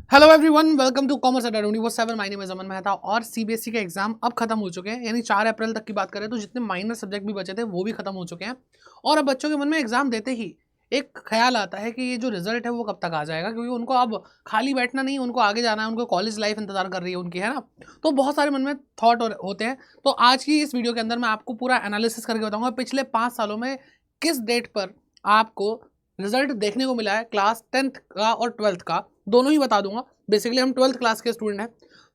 Hello everyone, welcome to commerce Adda 24/7। My name is Aman Mehta. और CBSE के exam अब खत्म हो चुके हैं, यानी 4 अप्रैल तक की बात करें तो जितने माइनर सब्जेक्ट भी बचे थे वो भी खत्म हो चुके हैं। और अब बच्चों के मन में एग्जाम देते ही एक ख्याल आता है कि ये जो रिजल्ट है वो कब तक आ जाएगा, क्योंकि उनको अब खाली बैठना नहीं, उनको आगे जाना है, उनको कॉलेज लाइफ इंतजार कर रही है उनकी, है ना। तो बहुत सारे मन में थॉट होते हैं। तो आज की इस वीडियो के अंदर मैं आपको पूरा एनालिसिस करके बताऊंगा पिछले 5 सालों में किस डेट पर आपको रिजल्ट देखने को मिला है क्लास 10th का और 12th का, दोनों ही बता दूंगा। बेसिकली हम 12th क्लास के स्टूडेंट हैं,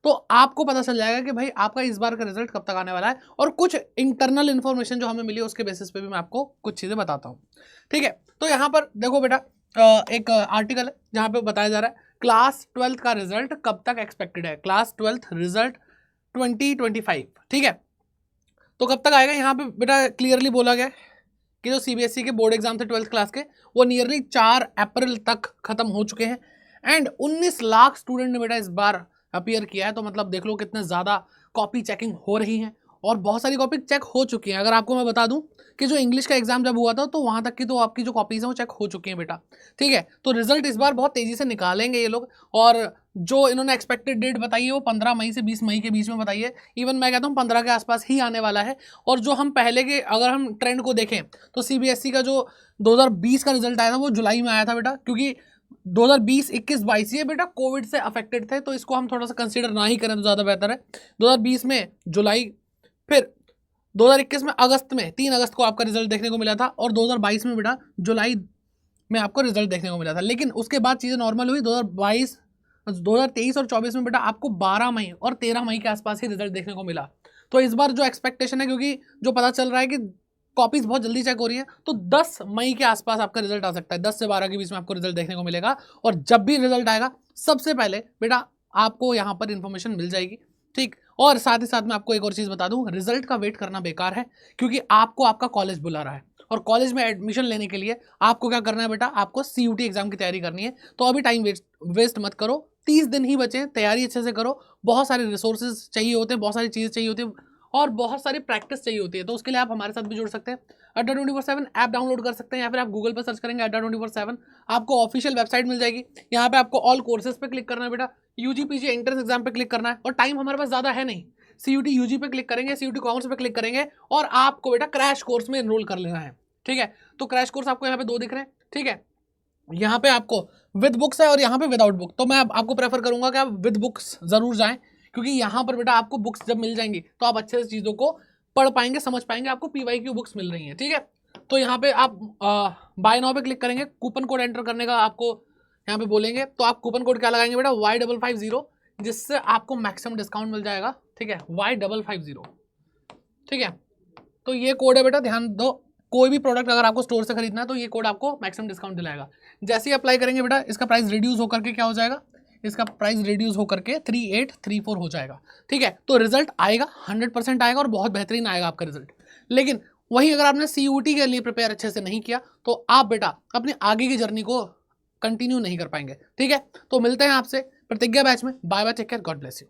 तो आपको पता चल जाएगा कि भाई आपका इस बार का रिजल्ट कब तक आने वाला है। और कुछ इंटरनल इन्फॉर्मेशन जो हमें मिली है उसके बेसिस पे भी मैं आपको कुछ चीज़ें बताता हूँ। ठीक है, तो यहाँ पर देखो बेटा, एक आर्टिकल है जहाँ पे बताया जा रहा है क्लास 12th का रिजल्ट कब तक एक्सपेक्टेड है। क्लास 12th रिजल्ट 2025, ठीक है। तो कब तक आएगा यहाँ पे बेटा क्लियरली बोला गया कि जो सीबीएसई के बोर्ड एग्जाम थे 12th क्लास के, वो नियरली 4 अप्रैल तक खत्म हो चुके हैं। एंड 19 लाख स्टूडेंट ने बेटा इस बार अपीयर किया है। तो मतलब देख लो कितने ज़्यादा कॉपी चेकिंग हो रही है, और बहुत सारी कॉपी चेक हो चुकी हैं। अगर आपको मैं बता दूं कि जो इंग्लिश का एग्जाम जब हुआ था तो वहाँ तक की तो आपकी जो कॉपीज़ हैं वो चेक हो चुकी हैं बेटा। ठीक है, तो रिजल्ट इस बार बहुत तेज़ी से निकालेंगे ये लोग। और जो इन्होंने एक्सपेक्टेड डेट बताई है वो 15 मई से 20 मई के बीच में बताई है। इवन मैं कहता हूँ 15 के आसपास ही आने वाला है। और जो हम पहले के अगर हम ट्रेंड को देखें तो सीबीएसई का जो 2020 का रिजल्ट आया था वो जुलाई में आया था बेटा, क्योंकि 2020, 21, 22 ये बेटा कोविड से अफेक्टेड थे, तो इसको हम थोड़ा सा कंसीडर ना ही करें तो ज़्यादा बेहतर है। 2020 में जुलाई, फिर 2021 में अगस्त में 3 अगस्त को आपका रिजल्ट देखने को मिला था, और 2022 में बेटा जुलाई में आपको रिजल्ट देखने को मिला था। लेकिन उसके बाद चीज़ें नॉर्मल हुई। 2022, 2023 और 24 में बेटा आपको 12 मई और 13 मई के आसपास ही रिजल्ट देखने को मिला। तो इस बार जो एक्सपेक्टेशन है, क्योंकि जो पता चल रहा है कि कॉपीज बहुत जल्दी चेक हो रही है, तो 10 मई के आसपास आपका रिजल्ट आ सकता है। 10 से 12 के बीच में आपको रिजल्ट देखने को मिलेगा। और जब भी रिजल्ट आएगा सबसे पहले बेटा आपको यहाँ पर इंफॉर्मेशन मिल जाएगी। ठीक, और साथ ही साथ मैं आपको एक और चीज़ बता दूं, रिजल्ट का वेट करना बेकार है, क्योंकि आपको आपका कॉलेज बुला रहा है। और कॉलेज में एडमिशन लेने के लिए आपको क्या करना है बेटा, आपको सीयूटी एग्जाम की तैयारी करनी है। तो अभी टाइम वेस्ट मत करो, 30 दिन ही बचे, तैयारी अच्छे से करो। बहुत सारे रिसोर्सेज चाहिए होते हैं, बहुत सारी चीज़ें चाहिए होती है, और बहुत सारी प्रैक्टिस चाहिए होती है। तो उसके लिए आप हमारे साथ भी जुड़ सकते हैं। अड्डा 24/7 ऐप डाउनलोड कर सकते हैं, या फिर आप गूगल पर सर्च करेंगे अड्डा 24/7, आपको ऑफिशियल वेबसाइट मिल जाएगी। यहाँ पे आपको ऑल कोर्सेज पे क्लिक करना है बेटा, यूजी पीजी एंट्रेंस एग्जाम पे क्लिक करना है। और टाइम हमारे पास ज़्यादा है नहीं, सीयूटी यूजी पे क्लिक करेंगे, सीयूटी कॉमर्स पे क्लिक करेंगे, और आपको बेटा क्रैश कोर्स में एनरोल कर लेना है। ठीक है, तो क्रैश कोर्स आपको यहाँ पे 2 दिख रहे हैं। ठीक है, यहाँ पे आपको विद बुक्स है और यहाँ पे विदाउट बुक। तो मैं आपको प्रेफर करूंगा कि आप विद बुक्स जरूर जाएं, क्योंकि यहाँ पर बेटा आपको बुक्स जब मिल जाएंगी तो आप अच्छे से चीज़ों को पढ़ पाएंगे, समझ पाएंगे। आपको PYQ बुक्स मिल रही हैं। ठीक है, तो यहाँ पे आप बाय नाउ पे क्लिक करेंगे, कूपन कोड एंटर करने का आपको यहाँ पे बोलेंगे, तो आप कूपन कोड क्या लगाएंगे बेटा, Y550, जिससे आपको मैक्सिमम डिस्काउंट मिल जाएगा। ठीक है, Y550। ठीक है, तो ये कोड है बेटा, ध्यान दो। कोई भी प्रोडक्ट अगर आपको स्टोर से खरीदना है तो ये कोड आपको मैक्सिमम डिस्काउंट दिलाएगा। जैसे ही अप्लाई करेंगे बेटा, इसका प्राइस रिड्यूस होकर के क्या हो जाएगा, इसका प्राइस रिड्यूस होकर के 3834 हो जाएगा। ठीक है, तो रिजल्ट आएगा, 100% आएगा, और बहुत बेहतरीन आएगा आपका रिजल्ट। लेकिन वहीं अगर आपने CUT के लिए प्रिपेयर अच्छे से नहीं किया तो आप बेटा अपने आगे की जर्नी को कंटिन्यू नहीं कर पाएंगे। ठीक है, तो मिलते हैं आपसे प्रतिज्ञा बैच में। Bye bye, take care, God bless you.